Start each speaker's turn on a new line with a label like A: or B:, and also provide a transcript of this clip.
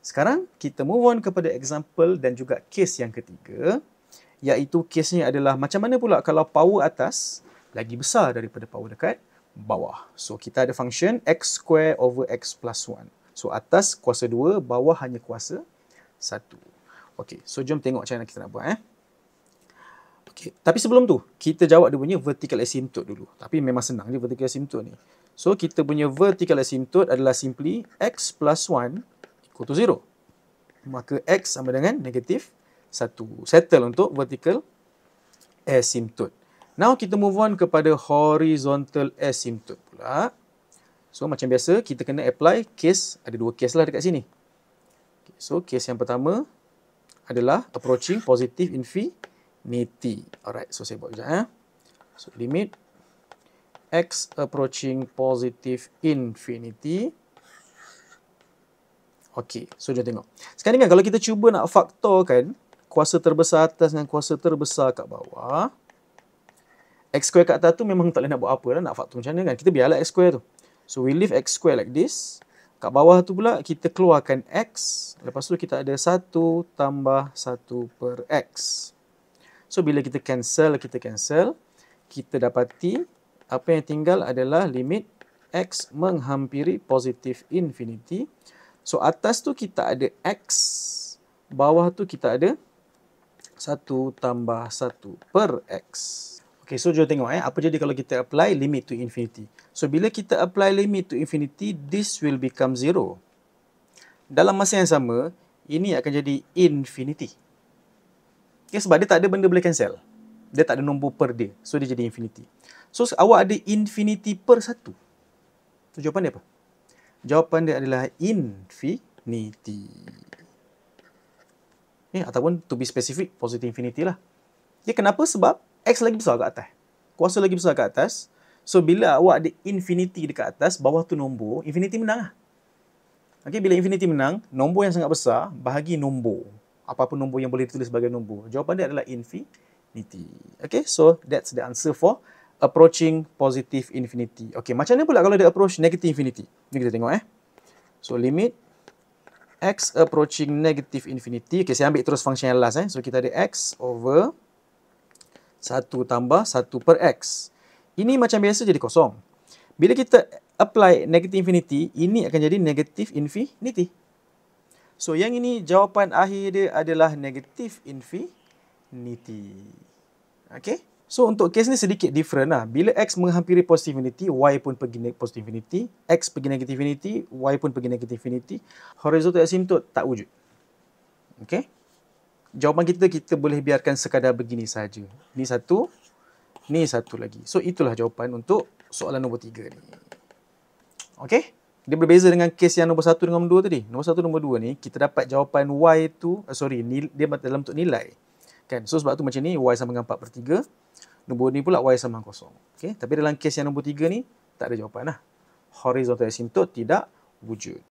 A: Sekarang kita move on kepada example dan juga case yang ketiga, iaitu case-nya adalah macam mana pula kalau power atas lagi besar daripada power dekat bawah. So kita ada function x square over x plus 1. So atas kuasa 2, bawah hanya kuasa 1. Okey, so jom tengok macam mana kita nak buat. Okey, tapi sebelum tu, kita jawab dia punya vertical asymptote dulu. Tapi memang senang je vertical asymptote ni. So kita punya vertical asymptote adalah simply x plus 1 equal to 0. Maka x sama dengan negatif 1. Settle untuk vertical asymptote. Now kita move on kepada horizontal asymptote pula. So macam biasa kita kena apply case, ada dua case lah dekat sini. Okay, so case yang pertama adalah approaching positive infinity. Alright, so saya buat sekejap. So limit x approaching positive infinity. Okey, so jom tengok. Sekarang kan kalau kita cuba nak faktorkan kuasa terbesar atas dengan kuasa terbesar kat bawah, x square kat atas tu memang tak boleh nak buat apa lah, nak faktor macam mana kan. Kita biarlah x square tu. So we leave x square like this. Kat bawah tu pula kita keluarkan x. Lepas tu kita ada 1 tambah 1 per x. So bila kita cancel, kita dapati apa yang tinggal adalah limit x menghampiri positive infinity. So atas tu kita ada x, bawah tu kita ada 1 tambah 1 per x. Okay, so jom tengok apa jadi kalau kita apply limit to infinity. So bila kita apply limit to infinity, this will become 0. Dalam masa yang sama, ini akan jadi infinity. Okay, sebab dia tak ada benda boleh cancel. Dia tak ada nombor per dia. So dia jadi infinity. So awak ada infinity per 1. So jawapan dia apa? Jawapan dia adalah infinity. Ataupun to be specific, positive infinity lah. Kenapa? Sebab x lagi besar kat atas. Kuasa lagi besar kat atas. So, bila awak ada infinity dekat atas, bawah tu nombor, infinity menang lah. Okay, bila infinity menang, nombor yang sangat besar, bahagi nombor. Apa-apa nombor yang boleh ditulis sebagai nombor. Jawapan dia adalah infinity. Okay, so that's the answer for approaching positive infinity. Okay, macam mana pula kalau dia approach negative infinity? Ni kita tengok So, limit x approaching negative infinity. Okay, saya ambil terus function yang last. So, kita ada x over 1 tambah 1 per x. Ini macam biasa jadi kosong. Bila kita apply negative infinity, ini akan jadi negative infinity. So, yang ini jawapan akhir dia adalah negative infinity. Okay? So, untuk case ni sedikit different lah. Bila x menghampiri positive infinity, y pun pergi positive infinity. X pergi negative infinity, y pun pergi negative infinity. Horizontal asymptote tak wujud. Okay? Jawapan kita boleh biarkan sekadar begini saja. Ni satu lagi. So, itulah jawapan untuk soalan nombor 3 ni. Okay? Dia berbeza dengan case yang nombor 1 dengan nombor 2 tadi. Nombor 1, nombor 2 ni, kita dapat jawapan y tu, dia dalam bentuk nilai. Kan? So, sebab tu macam ni, y sama dengan 4/3. Nombor ni pula y sama dengan 0. Okay? Tapi dalam case yang nombor 3 ni, tak ada jawapan lah. Horizontal asymptote tidak wujud.